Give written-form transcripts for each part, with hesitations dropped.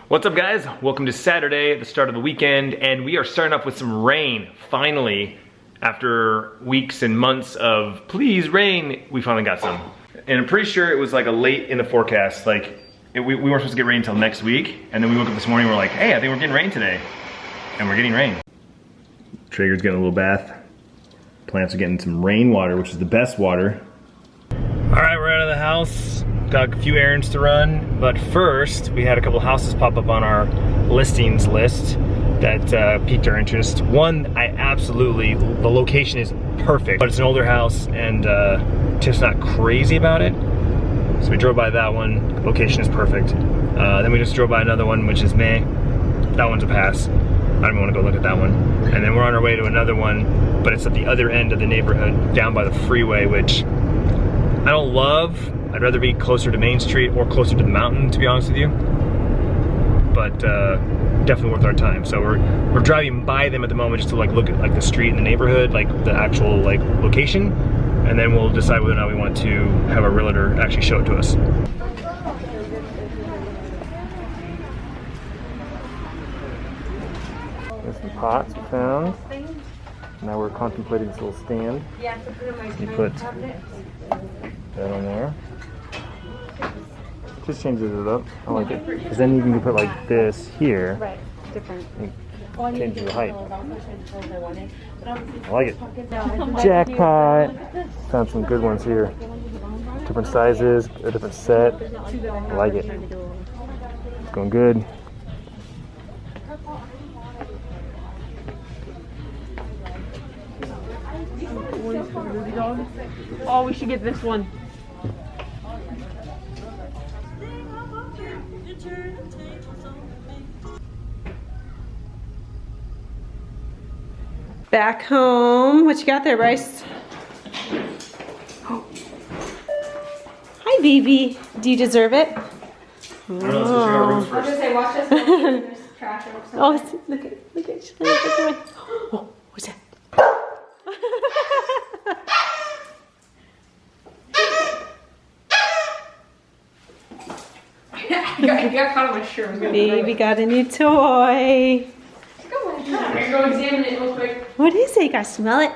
What's up, guys? Welcome to Saturday, the start of the weekend, and we are starting off with some rain. Finally, after weeks and months of please rain, we finally got some. And I'm pretty sure it was like a late in the forecast. Like we weren't supposed to get rain until next week, and then we woke up this morning and we're like, hey, I think we're getting rain today. And we're getting rain. Traeger's getting a little bath. Plants are getting some rainwater, which is the best water. All right, we're out of the house. Got a few errands to run, but first we had a couple houses pop up on our listings list that piqued our interest. One, the location is perfect, but it's an older house and Tiff's not crazy about it. So we drove by that one, location is perfect. Then we just drove by another one, which is meh. That one's a pass. I don't even want to go look at that one. And then we're on our way to another one, but it's at the other end of the neighborhood, down by the freeway, which I don't love. I'd rather be closer to Main Street or closer to the mountain, to be honest with you. But definitely worth our time. So we're driving by them at the moment just to like look at like the street and the neighborhood, like the actual like location, and then we'll decide whether or not we want to have a realtor actually show it to us. There's some pots we found. Now we're contemplating this little stand. You put that on there. Just changes it up. I like it. Because then you can put like this here. Right. Different. Changes the height. I like it. Jackpot! Found some good ones here. Different sizes, a different set. I like it. It's going good. Oh, we should get this one. Back home. What you got there, Bryce? Oh. Hi, baby. Do you deserve it? I don't know, so she got rooms first. I was gonna say, watch this one. There's trash or something. Oh, look at, she's playing with the toy. Oh, what's that? I got caught on my shirt. Baby got a new toy. Go examine it real quick. What is it? You gotta smell it.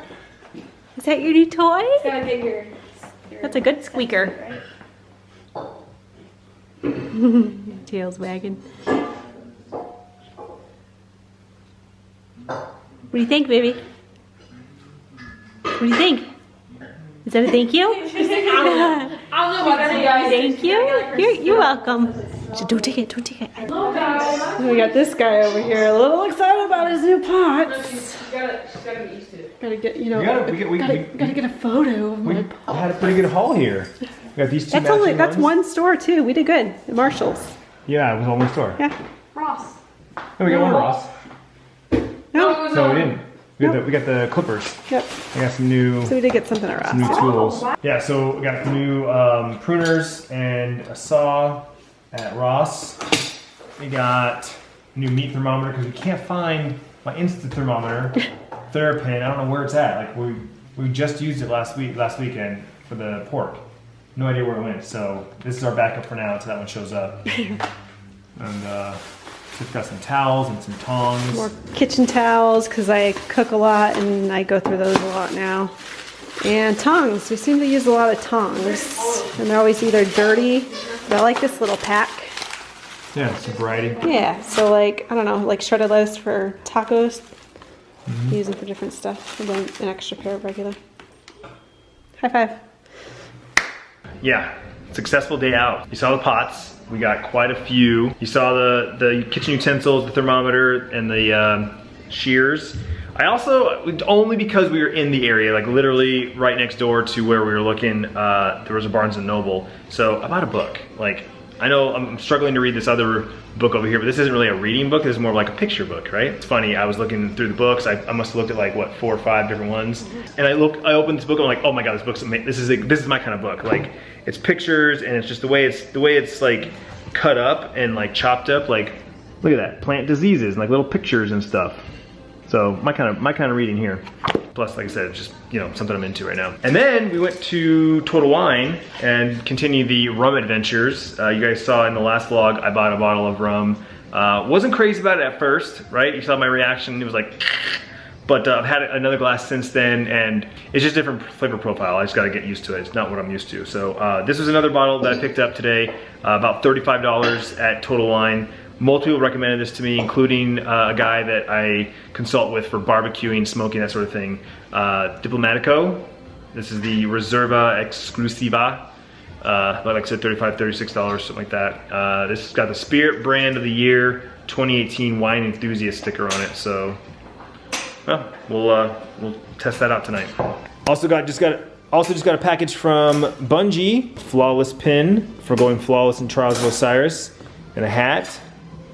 Is that your new toy? Gotta get your That's a good squeaker. Tail's wagging. What do you think, baby? What do you think? Is that a thank you? I don't know about every guy. Thank you. You're welcome. So don't take it. Don't take it. Hello, guys. We got this guy over here, a little excited about his new pots. She's gotta get used to it. Gotta get, gotta get a photo of my pots. We had a pretty good haul here. We got these two matching That's ones. one store too. We did good at Marshall's. Yeah, it was all one store. Yeah. Ross. No, we got one Ross. No. No, we didn't. We got the clippers. Yep. I got some new. So we did get something at Ross. New tools. Yeah, so we got new pruners and a saw at Ross. We got new meat thermometer because we can't find my instant thermometer, TheraPin. I don't know where it's at. Like we just used it last weekend for the pork. No idea where it went. So this is our backup for now until that one shows up. And we've got some towels and some tongs. More kitchen towels because I cook a lot and I go through those a lot now. And tongs. We seem to use a lot of tongs. And they're always either dirty, but I like this little pack. Yeah, some variety. Yeah, so like, I don't know, like shredded lettuce for tacos. Use them for different stuff. And then an extra pair of regular. High five. Yeah, successful day out. You saw the pots. We got quite a few. You saw the kitchen utensils, the thermometer, and the shears. I also, only because we were in the area, like literally right next door to where we were looking, there was a Barnes & Noble. So I bought a book. Like, I know I'm struggling to read this other book over here, but this isn't really a reading book. This is more like a picture book, right? It's funny, I was looking through the books. I must have looked at like, what, 4 or 5 different ones. And I opened this book, I'm like, oh my God, this book's amazing. This is my kind of book. Like, it's pictures and it's just the way it's like cut up and like chopped up. Like, look at that, plant diseases and like little pictures and stuff. So my kind of reading here. Plus, like I said, it's just, you know, something I'm into right now. And then we went to Total Wine and continued the rum adventures. You guys saw in the last vlog, I bought a bottle of rum Wasn't crazy about it at first, right? You saw my reaction, it was like, but I've had another glass since then, and it's just different flavor profile. I just gotta get used to it. It's not what I'm used to. So this was another bottle that I picked up today, about $35 at Total Wine. Multiple people recommended this to me, including a guy that I consult with for barbecuing, smoking, that sort of thing. Diplomatico. This is the Reserva Exclusiva. Like I said, $35, $36, something like that. This has got the Spirit Brand of the Year 2018 Wine Enthusiast sticker on it. So, well, we'll test that out tonight. Also just got a package from Bungie, flawless pin for going flawless in Trials of Osiris, and a hat.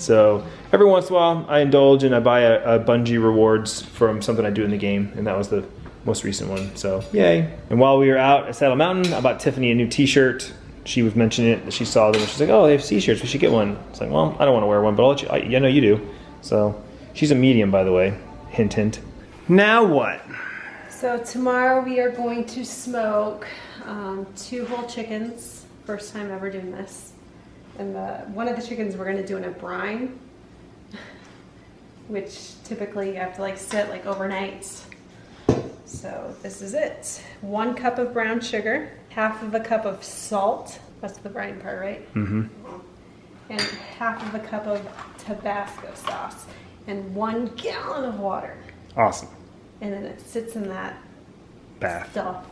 So every once in a while I indulge and I buy a Bungie rewards from something I do in the game, and that was the most recent one, so yay. And while we were out at Saddle Mountain, I bought Tiffany a new t-shirt. She was mentioning it, she saw them, she's like, oh, they have t-shirts, we should get one. It's like, well, I don't want to wear one, but I'll let you, I know you do. So she's a medium, by the way, hint hint. Now what? So tomorrow we are going to smoke 2 whole chickens. First time ever doing this. And one of the chickens we're gonna do in a brine, which typically you have to like sit like overnight. So this is it. 1 cup of brown sugar, half of a cup of salt. That's the brine part, right? Mm-hmm. And half of a cup of Tabasco sauce, and 1 gallon of water. Awesome. And then it sits in that Bath. stuff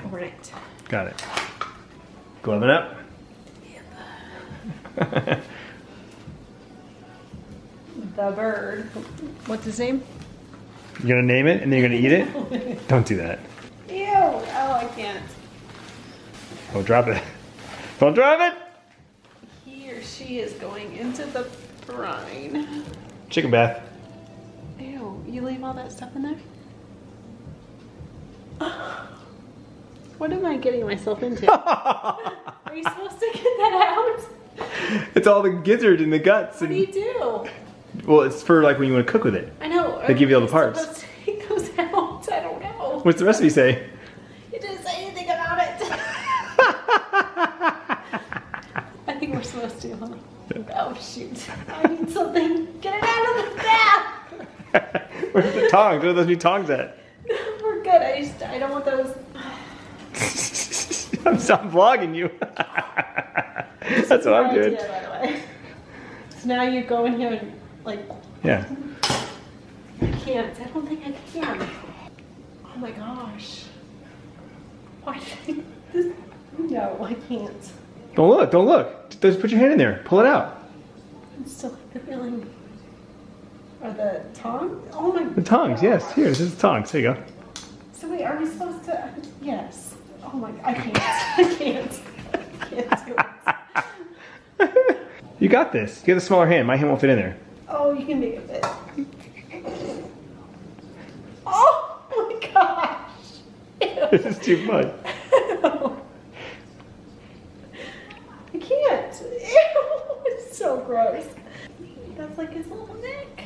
overnight. Got it. Gloving up. The bird. What's his name? You're gonna name it and then you're gonna eat it? Don't do that. Ew! Oh, I can't. Don't drop it. Don't drop it! He or she is going into the brine. Chicken bath. Ew, you leave all that stuff in there? What am I getting myself into? Are you supposed to get that out? It's all the gizzard and the guts. What do you do? Well, it's for like when you want to cook with it. I know. They give you all the parts. Supposed to take those out? I don't know. What's the recipe say? It didn't say anything about it. I think we're supposed to. Huh? Oh shoot! I need something. Get it out of the bath. Where's the tongs? Where are those new tongs at? We're good. I don't want those. I'm vlogging you. That's what I'm doing. Idea, by the way. So now you go in here and like. Yeah. I can't. I don't think I can. Oh my gosh. Why did I? This? No, I can't. Don't look. Don't look. Just put your hand in there. Pull it out. I'm still like the feeling. Are the tongs? Oh my. The tongs. Yes. Here. This is the tongs. There you go. So wait, are we supposed to? Yes. Oh my. I can't. I can't. I can't do it. You got this. Get a smaller hand. My hand won't fit in there. Oh, you can make it fit. Oh my gosh. This is too fun. I can't. Ew, it's so gross. That's like his little neck.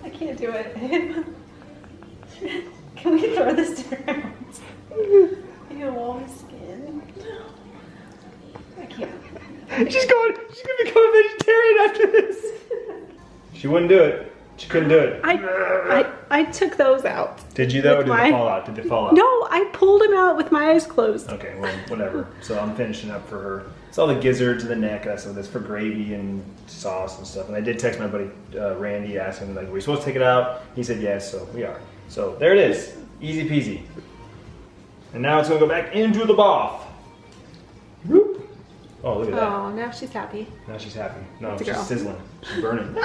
I can't do it. Can we throw this around? Ew, all his skin. I can't. She's gonna become a vegetarian after this. She wouldn't do it. She couldn't do it. I took those out. Did you though, or did they fall out? Did they fall out? No, I pulled them out with my eyes closed. Okay, well, whatever. So I'm finishing up for her. It's all the gizzards and the neck. That's for gravy and sauce and stuff. And I did text my buddy Randy, asking like, "Are we supposed to take it out?" He said yes, so we are. So there it is, easy peasy. And now it's gonna go back into the bath. Whoop. Oh, look at that. Oh, now she's happy. Now she's happy. No, It's a she's girl. sizzling. She's burning.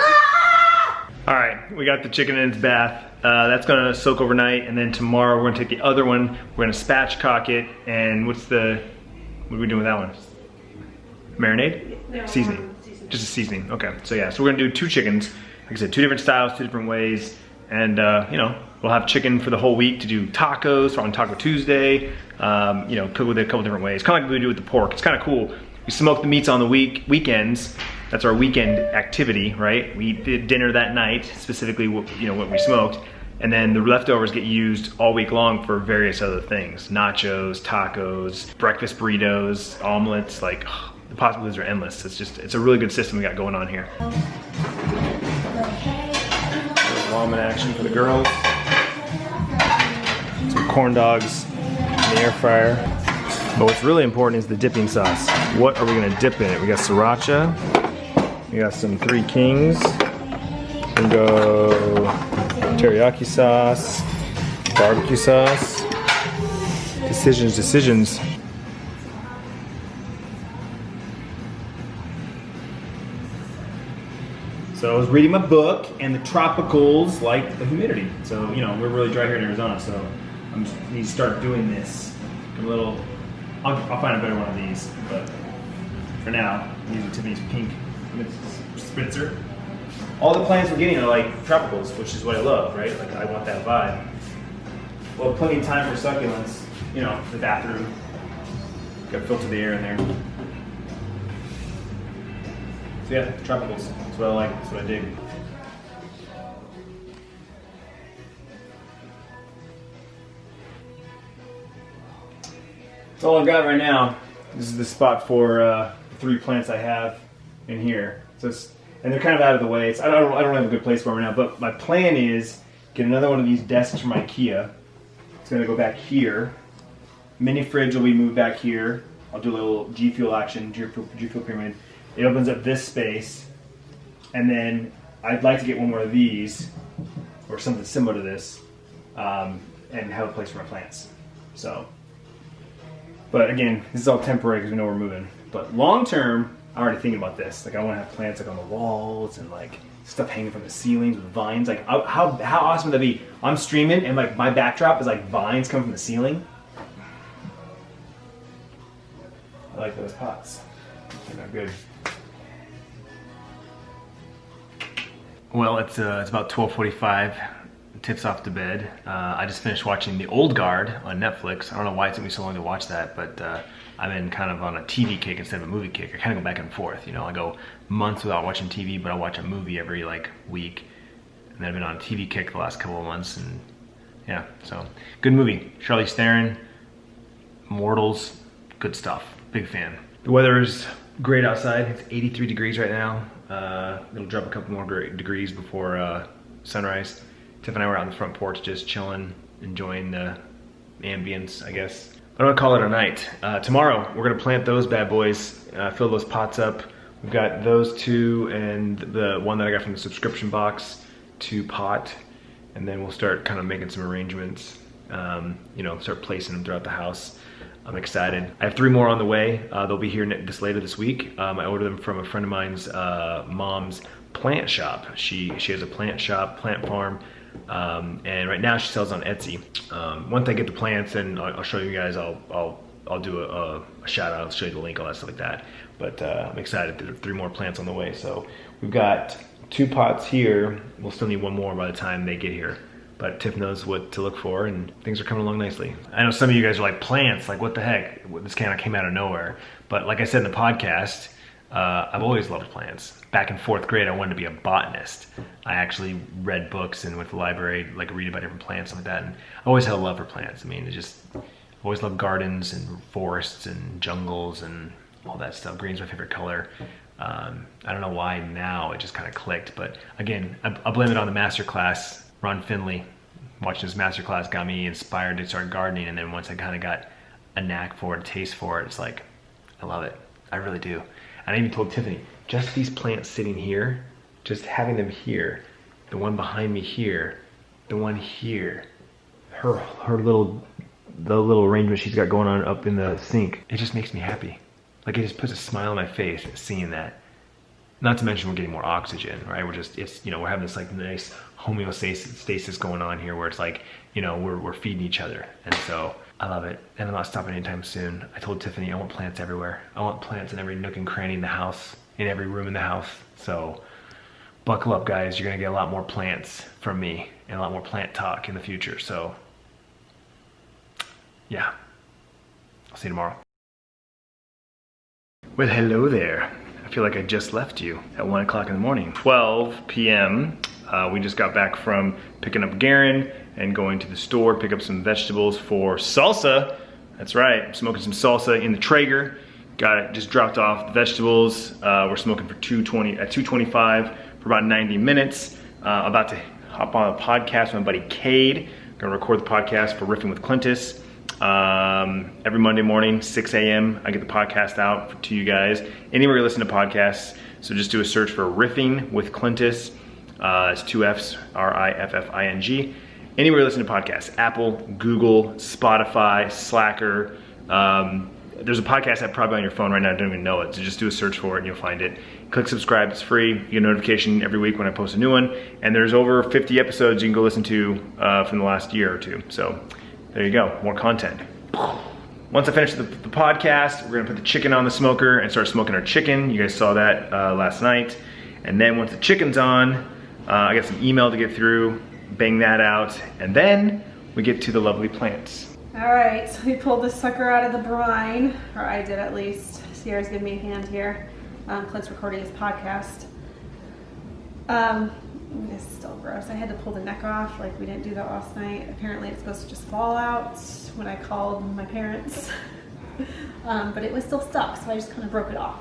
All right, we got the chicken in its bath. That's gonna soak overnight, and then tomorrow we're gonna take the other one. We're gonna spatchcock it, and what are we doing with that one? Marinade? No, Seasoning. seasoning. Just a seasoning. Okay, so yeah, so we're gonna do 2 chickens. Like I said, 2 different styles, 2 different ways, and you know, we'll have chicken for the whole week to do tacos on Taco Tuesday. You know, cook with it a couple different ways. Kind of like we do with the pork. It's kind of cool. We smoke the meats on the weekends. That's our weekend activity, right? We did dinner that night, specifically, you know, what we smoked. And then the leftovers get used all week long for various other things. Nachos, tacos, breakfast burritos, omelets, like the possibilities are endless. It's a really good system we got going on here. Ramen action for the girls. Some corn dogs in the air fryer. But what's really important is the dipping sauce. What are we gonna dip in it? We got sriracha. We got some Three Kings. We go teriyaki sauce, barbecue sauce. Decisions. So I was reading my book, and the tropicals like the humidity. So, you know, we're really dry here in Arizona, so I need to start doing this. I'll find a better one of these, but for now, I'm using Tiffany's pink spritzer. All the plants we're getting are like tropicals, which is what I love, right? Like I want that vibe. Well, plenty of time for succulents. You know, the bathroom. Got to filter the air in there. So yeah, tropicals. That's what I like. That's what I dig. That's all I've got right now. This is the spot for the 3 plants I have in here. So and they're kind of out of the way. I don't have a good place for them right now, but my plan is get another one of these desks from IKEA. It's gonna go back here. Mini fridge will be moved back here. I'll do a little G Fuel action, G Fuel pyramid. It opens up this space, and then I'd like to get one more of these, or something similar to this, and have a place for my plants. So, but again, this is all temporary because we know we're moving. But long term, I'm already thinking about this. Like I want to have plants like on the walls and like stuff hanging from the ceilings with vines. Like how awesome would that be? I'm streaming and like my backdrop is like vines coming from the ceiling. I like those pots. They're not good. Well, it's about 12:45. Tiff's off to bed. I just finished watching The Old Guard on Netflix. I don't know why it took me so long to watch that, but I've been kind of on a TV kick instead of a movie kick. I kind of go back and forth. You know, I go months without watching TV, but I watch a movie every like week. And then I've been on a TV kick the last couple of months, and yeah, so good movie. Charlize Theron, Mortals, good stuff. Big fan. The weather is great outside. It's 83 degrees right now. It'll drop a couple more degrees before sunrise. Tiff and I were out on the front porch just chilling, enjoying the ambience, I guess. But I'm gonna call it a night. Tomorrow, we're gonna plant those bad boys, fill those pots up. We've got those 2 and the one that I got from the subscription box to pot. And then we'll start kind of making some arrangements, you know, start placing them throughout the house. I'm excited. I have 3 more on the way. They'll be here later this week. I ordered them from a friend of mine's mom's plant shop. She has a plant shop, plant farm, and right now she sells on Etsy. Once I get the plants, and I'll show you guys. I'll do a shout out. I'll show you the link, all that stuff like that. But I'm excited. There are 3 more plants on the way. So we've got 2 pots here. We'll still need 1 more by the time they get here. But Tiff knows what to look for, and things are coming along nicely. I know some of you guys are like, plants, like what the heck? This kind of came out of nowhere. But like I said in the podcast, I've always loved plants. Back in 4th grade, I wanted to be a botanist. I actually read books and went to the library, like read about different plants and like that. And I always had a love for plants. I mean, I've always loved gardens and forests and jungles and all that stuff. Green's my favorite color. I don't know why now it just kind of clicked, but again, I blame it on the masterclass. Ron Finley, watching his masterclass got me inspired to start gardening, and then once I kind of got a knack for it, a taste for it, it's like, I love it. I really do. And I even told Tiffany, just these plants sitting here, just having them here, the one behind me here, the one here, the little arrangement she's got going on up in the sink, it just makes me happy. Like it just puts a smile on my face seeing that. Not to mention we're getting more oxygen, right? We're having this like nice homeostasis going on here where it's like, you know, we're feeding each other. And so I love it. And I'm not stopping anytime soon. I told Tiffany I want plants everywhere. I want plants in every nook and cranny in the house, in every room in the house. So buckle up, guys. You're gonna get a lot more plants from me and a lot more plant talk in the future. So yeah, I'll see you tomorrow. Well, hello there. I feel like I just left you at 1 o'clock in the morning. 12 p.m. We just got back from picking up Garen and going to the store, pick up some vegetables for salsa. That's right, I'm smoking some salsa in the Traeger. Got it, just dropped off the vegetables. We're smoking for 225 for about 90 minutes. About to hop on a podcast with my buddy Cade. Gonna record the podcast for Riffing with Clintus. Every Monday morning, 6 a.m. I get the podcast out to you guys. Anywhere you listen to podcasts, so just do a search for Riffing with Clintus. It's 2 F's, R-I-F-F-I-N-G. Anywhere you listen to podcasts, Apple, Google, Spotify, Slacker. There's a podcast app probably on your phone right now, I don't even know it, so just do a search for it and you'll find it. Click subscribe, it's free. You get a notification every week when I post a new one. And there's over 50 episodes you can go listen to from the last year or two. So there you go, more content. Once I finish the podcast, we're gonna put the chicken on the smoker and start smoking our chicken. You guys saw that last night. And then once the chicken's on, I got some email to get through, bang that out, and then we get to the lovely plants. All right, so we pulled this sucker out of the brine, or I did at least. Sierra's giving me a hand here. Clint's recording his podcast. This is still gross. I had to pull the neck off, like we didn't do that last night. Apparently it's supposed to just fall out when I called my parents. But it was still stuck, so I just kind of broke it off.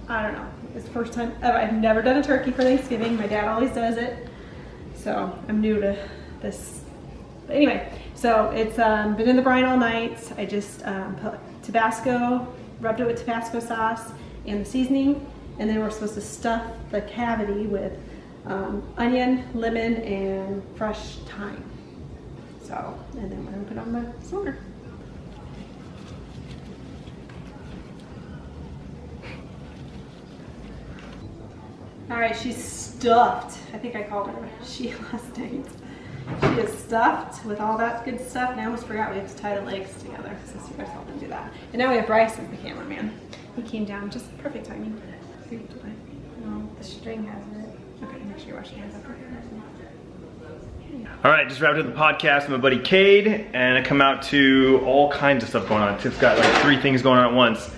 I don't know, it's the first time ever. I've never done a turkey for Thanksgiving. My dad always does it. So I'm new to this. But anyway, so it's been in the brine all night. I just put Tabasco, rubbed it with Tabasco sauce and the seasoning. And then we're supposed to stuff the cavity with onion, lemon, and fresh thyme. So, and then we're gonna put it on the smoker. All right, she's stuffed. I think I called her she last night. She is stuffed with all that good stuff. And I almost forgot we have to tie the legs together, since you guys helped him do that. And now we have Bryce as the cameraman. He came down just perfect timing. No, the string has it. Okay, make sure you wash your hands after. All right, just wrapped up the podcast with my buddy Cade, and I come out to all kinds of stuff going on. Tiff's got like 3 things going on at once.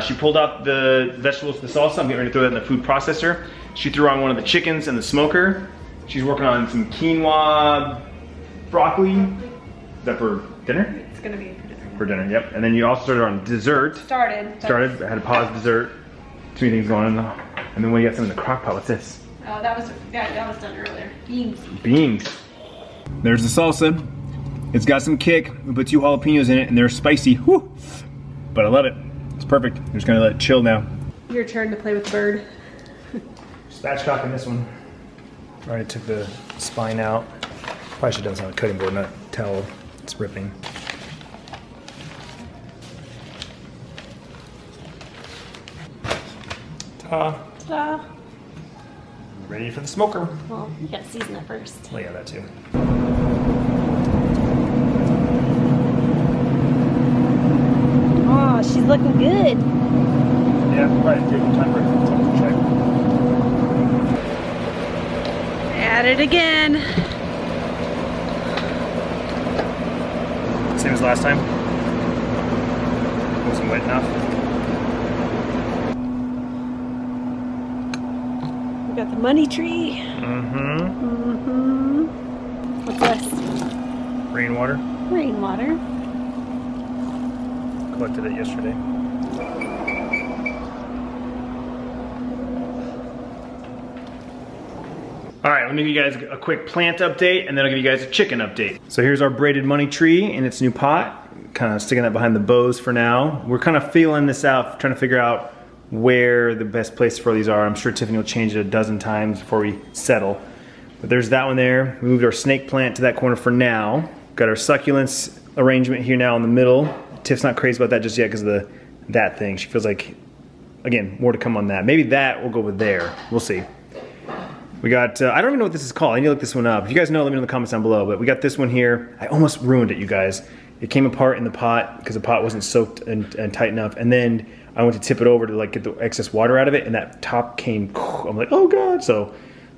She pulled out the vegetables, the salsa. I'm getting ready to throw that in the food processor. She threw on one of the chickens in the smoker. She's working on some quinoa, broccoli. Is that for dinner? It's gonna be for dinner. For dinner, yep. And then you also started on dessert. Started. I had to pause dessert. Too many things going on. And then we got some in the crock pot. What's this? Oh, that was done earlier. Beans. Beans. There's the salsa. It's got some kick. We put 2 jalapenos in it, and they're spicy. Whew. But I love it. It's perfect. I'm just gonna let it chill now. Your turn to play with the bird. Spatchcocking this one. Already took the spine out. Probably should have done this on a cutting board, not towel. It's ripping. Ta-da. Ta-da. Ready for the smoker. Well, you gotta season it first. Oh yeah, that too. Oh, she's looking good. Yeah, probably take time for it to check. At it again. Same as last time. Wasn't wet enough. We got the money tree. Mm-hmm. Mm-hmm. What's this? Rainwater. Rainwater. Collected it yesterday. All right, let me give you guys a quick plant update, and then I'll give you guys a chicken update. So here's our braided money tree in its new pot. Kind of sticking that behind the bows for now. We're kind of feeling this out, trying to figure out where the best place for these are. I'm sure Tiffany will change it a dozen times before we settle. But there's that one there. We moved our snake plant to that corner for now. Got our succulents arrangement here now in the middle. Tiff's not crazy about that just yet because of that thing. She feels like, again, more to come on that. Maybe that will go with there. We'll see. We got, I don't even know what this is called. I need to look this one up. If you guys know, let me know in the comments down below. But we got this one here. I almost ruined it, you guys. It came apart in the pot because the pot wasn't soaked and tight enough. And then I went to tip it over to like get the excess water out of it, and that top came, I'm like, oh God. So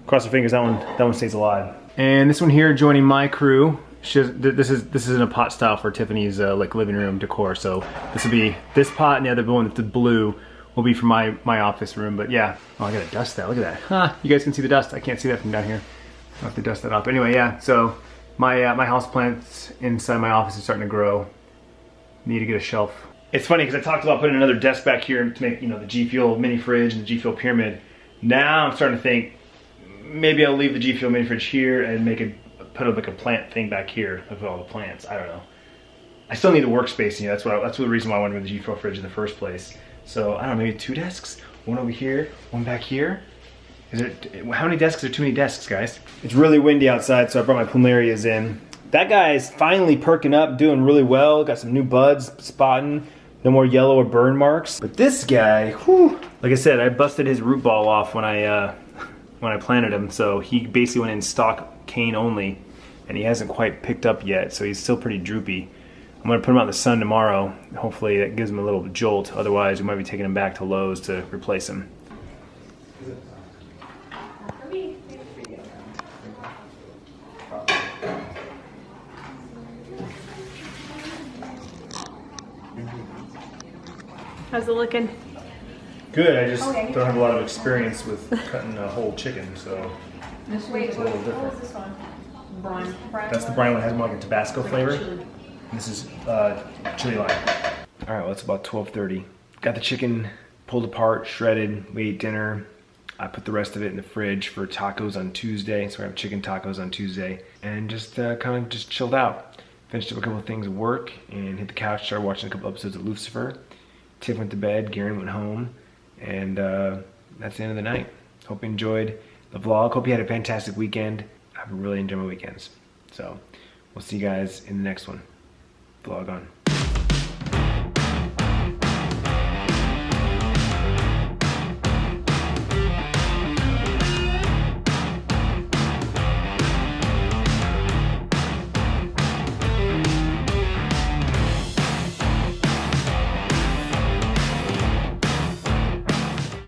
cross your fingers, that one stays alive. And this one here joining my crew. This is in a pot style for Tiffany's like living room decor. So this will be this pot, and the other one with the blue will be for my office room. But yeah, oh, I gotta dust that. Look at that. Huh, you guys can see the dust. I can't see that from down here. I'll have to dust that off. Anyway, yeah, so my house plants inside my office is starting to grow. Need to get a shelf. It's funny because I talked about putting another desk back here to make, you know, the G Fuel mini fridge and the G Fuel pyramid. Now I'm starting to think maybe I'll leave the G Fuel mini fridge here and put like a plant thing back here with all the plants. I don't know. I still need a workspace here. That's the reason why I wanted the G Fuel fridge in the first place. So I don't know, maybe 2 desks, one over here, one back here. How many desks are too many desks, guys? It's really windy outside, so I brought my plumerias in. That guy's finally perking up, doing really well. Got some new buds spotting. No more yellow or burn marks. But this guy, whew, like I said, I busted his root ball off when I planted him. So he basically went in stock cane only, and he hasn't quite picked up yet. So he's still pretty droopy. I'm gonna put him out in the sun tomorrow. Hopefully that gives him a little jolt. Otherwise, we might be taking him back to Lowe's to replace him. How's it looking? Good, I just don't have a lot of experience with cutting a whole chicken, so This it's a little different. this one? Brine. That's the brine one, has more like a Tabasco flavor. And this is chili lime. All right, well, it's about 12:30. Got the chicken pulled apart, shredded, we ate dinner. I put the rest of it in the fridge for tacos on Tuesday, so I have chicken tacos on Tuesday, and just kind of just chilled out. Finished up a couple of things at work and hit the couch, started watching a couple episodes of Lucifer. Tiff went to bed, Garen went home, and that's the end of the night. Hope you enjoyed the vlog. Hope you had a fantastic weekend. I've really enjoyed my weekends. So we'll see you guys in the next one. Vlog on.